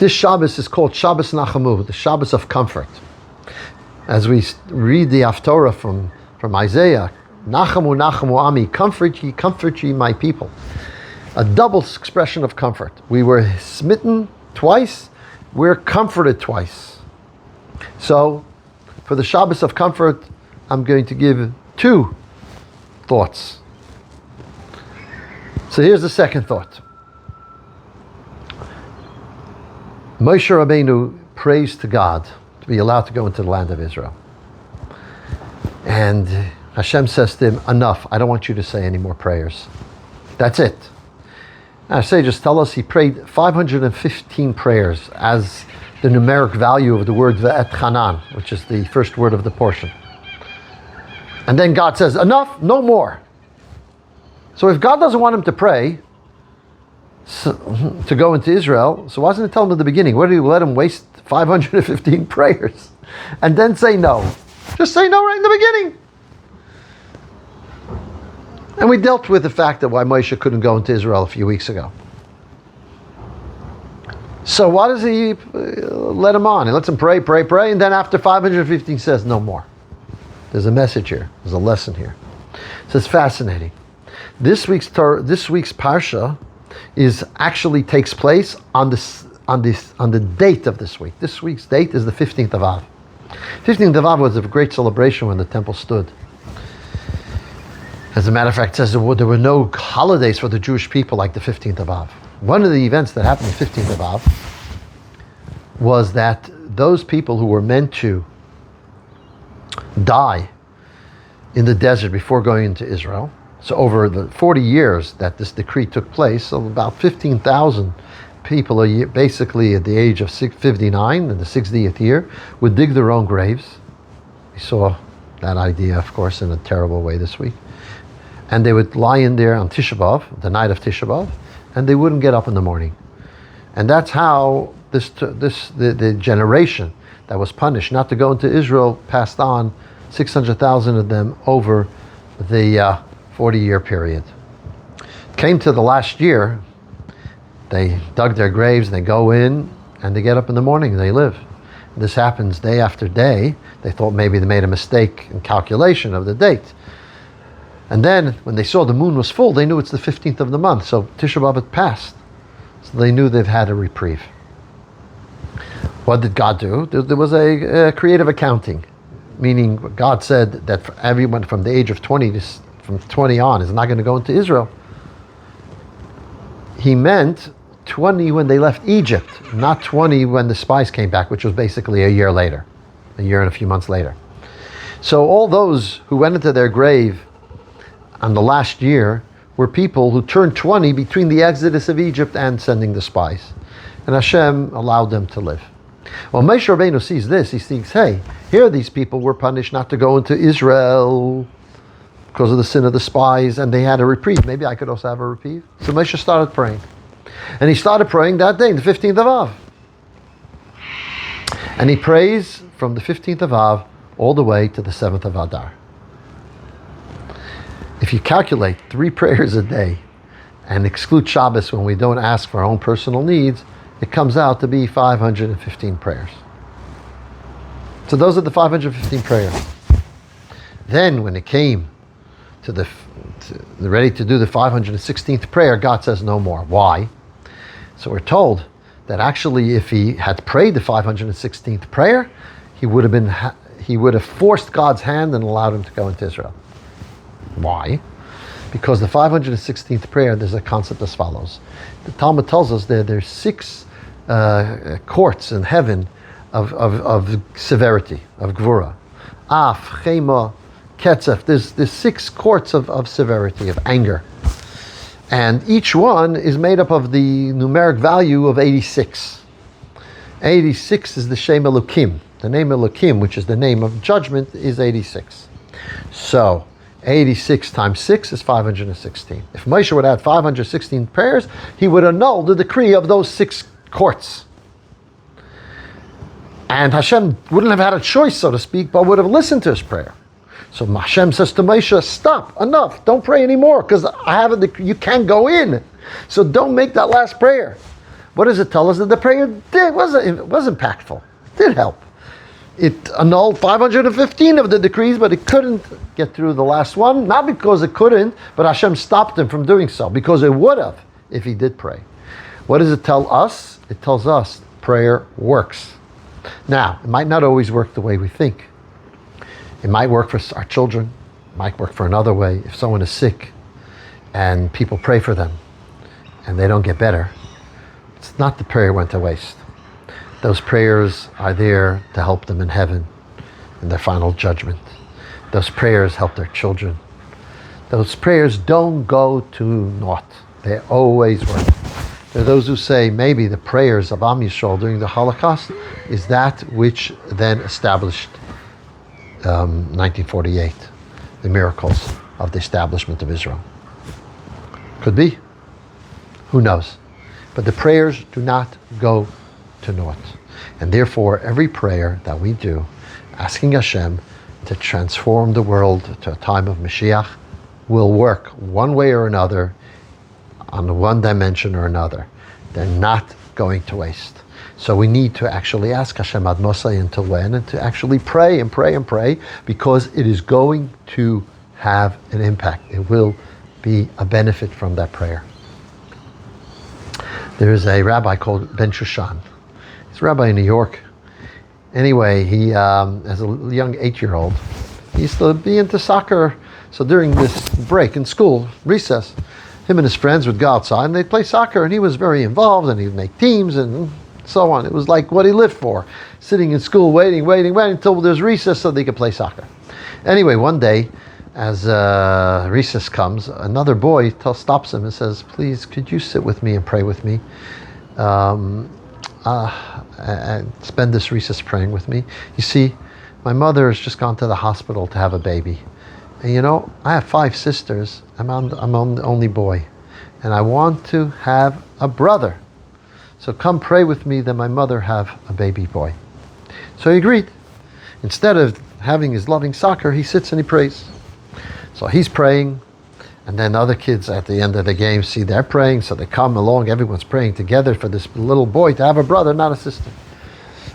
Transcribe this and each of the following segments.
This Shabbos is called Shabbos Nachamu, the Shabbos of comfort. As we read the Haftorah from Isaiah, Nachamu, Nachamu Ami, comfort ye my people. A double expression of comfort. We were smitten twice, we're comforted twice. So, for the Shabbos of comfort, I'm going to give two thoughts. So here's the second thought. Moshe Rabbeinu prays to God to be allowed to go into the land of Israel. And Hashem says to him, enough, I don't want you to say any more prayers. That's it. And our sages tell us he prayed 515 prayers as the numeric value of the word Ve'et Chanan, which is the first word of the portion. And then God says, enough, no more. So if God doesn't want him to pray, to go into Israel, so why doesn't he tell him at the beginning? Why do you let him waste 515 prayers and then say no? Just say no right in the beginning. And we dealt with the fact that why Moshe couldn't go into Israel a few weeks ago. So why does he let him on? He lets him pray, and then after 515 says no more. There's a message here. There's a lesson here. So it's fascinating. This week's parsha actually takes place on the date of this week. This week's date is the 15th of Av. 15th of Av was a great celebration when the temple stood. As a matter of fact, it says there were no holidays for the Jewish people like the 15th of Av. One of the events that happened the 15th of Av was that those people who were meant to die in the desert before going into Israel, so over the 40 years that this decree took place, so about 15,000 people a year, basically at the age of 59 in the 60th year, would dig their own graves. We saw that idea, of course, in a terrible way this week. And they would lie in there on Tisha B'Av, the night of Tisha B'Av, and they wouldn't get up in the morning. And that's how the generation that was punished not to go into Israel passed on 600,000 of them over the 40-year period. Came to the last year, they dug their graves, they go in, and they get up in the morning, and they live. This happens day after day. They thought maybe they made a mistake in calculation of the date. And then, when they saw the moon was full, they knew it's the 15th of the month, so Tisha B'Av had passed. So they knew they've had a reprieve. What did God do? There was a creative accounting, meaning God said that for everyone from the age of 20 from 20 on is not going to go into Israel. He meant 20 when they left Egypt, not 20 when the spies came back, which was basically a year later, a year and a few months later. So all those who went into their grave on the last year were people who turned 20 between the exodus of Egypt and sending the spies. And Hashem allowed them to live. Well, Moshe Rabbeinu sees this. He thinks, hey, here these people were punished not to go into Israel because of the sin of the spies, and they had a reprieve. Maybe I could also have a reprieve. So Moshe started praying. And he started praying that day, the 15th of Av. And he prays from the 15th of Av all the way to the 7th of Adar. If you calculate 3 prayers a day and exclude Shabbos when we don't ask for our own personal needs, it comes out to be 515 prayers. So those are the 515 prayers. Then when it came to ready to do the 516th prayer, God says no more. Why? So we're told that actually if he had prayed the 516th prayer, he would have forced God's hand and allowed him to go into Israel. Why? Because the 516th prayer, there's a concept as follows. The Talmud tells us that there's 6 courts in heaven of severity, of gvura. Af, chema, ketzef. There's 6 courts of severity, of anger. And each one is made up of the numeric value of 86. 86 is the Shem Elokim. The name Elokim, which is the name of judgment, is 86. So 86 times 6 is 516. If Moshe would have had 516 prayers, he would annul the decree of those 6 courts. And Hashem wouldn't have had a choice, so to speak, but would have listened to his prayer. So Hashem says to Moshe, stop, enough, don't pray anymore, because I have a decree, you can't go in. So don't make that last prayer. What does it tell us? That the prayer was impactful. It did help. It annulled 515 of the decrees, but it couldn't get through the last one. Not because it couldn't, but Hashem stopped him from doing so, because it would have if he did pray. What does it tell us? It tells us prayer works. Now, it might not always work the way we think. It might work for our children. It might work for another way. If someone is sick and people pray for them and they don't get better, it's not the prayer went to waste. Those prayers are there to help them in heaven in their final judgment. Those prayers help their children. Those prayers don't go to naught. They always work. There are those who say maybe the prayers of Am Yisrael during the Holocaust is that which then established 1948, the miracles of the establishment of Israel. Could be. Who knows? But the prayers do not go to naught. And therefore, every prayer that we do, asking Hashem to transform the world to a time of Mashiach, will work one way or another, on one dimension or another. They're not going to waste. So we need to actually ask Hashem ad Mosai until when, and to actually pray and pray and pray, because it is going to have an impact. It will be a benefit from that prayer. There is a rabbi called Ben Shushan. He's a rabbi in New York. Anyway, he, as a young 8-year-old, he used to be into soccer. So during this break in school, recess, him and his friends would go outside and they'd play soccer, and he was very involved, and he'd make teams and so on. It was like what he lived for, sitting in school waiting until there's recess so they could play soccer. Anyway, one day, as recess comes, another boy stops him and says, "Please, could you sit with me and pray with me? And spend this recess praying with me. You see, my mother has just gone to the hospital to have a baby. And you know, I have 5 sisters. I'm the only boy. And I want to have a brother. So come pray with me that my mother have a baby boy." So he agreed. Instead of having his loving soccer, he sits and he prays. So he's praying, and then other kids at the end of the game see they're praying, so they come along, everyone's praying together for this little boy to have a brother, not a sister.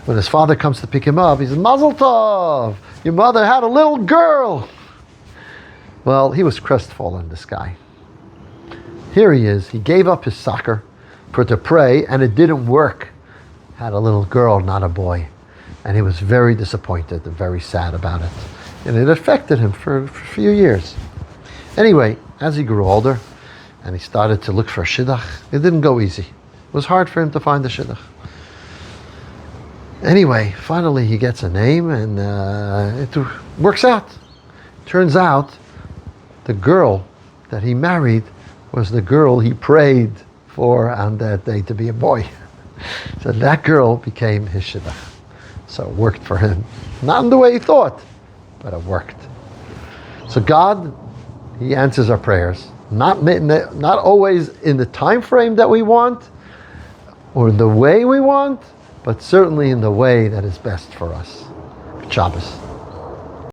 When his father comes to pick him up, he says, "Mazel tov, your mother had a little girl." Well, he was crestfallen, this guy. Here he is, he gave up his soccer to pray, and it didn't work. Had a little girl, not a boy. And he was very disappointed and very sad about it. And it affected him for a few years. Anyway, as he grew older and he started to look for a shidduch, it didn't go easy. It was hard for him to find a shidduch. Anyway, finally he gets a name, and it works out. Turns out the girl that he married was the girl he prayed for on that day to be a boy. So that girl became his shidduch. So it worked for him. Not in the way he thought, but it worked. So God, He answers our prayers. Not always in the time frame that we want, or the way we want, but certainly in the way that is best for us. Shabbos.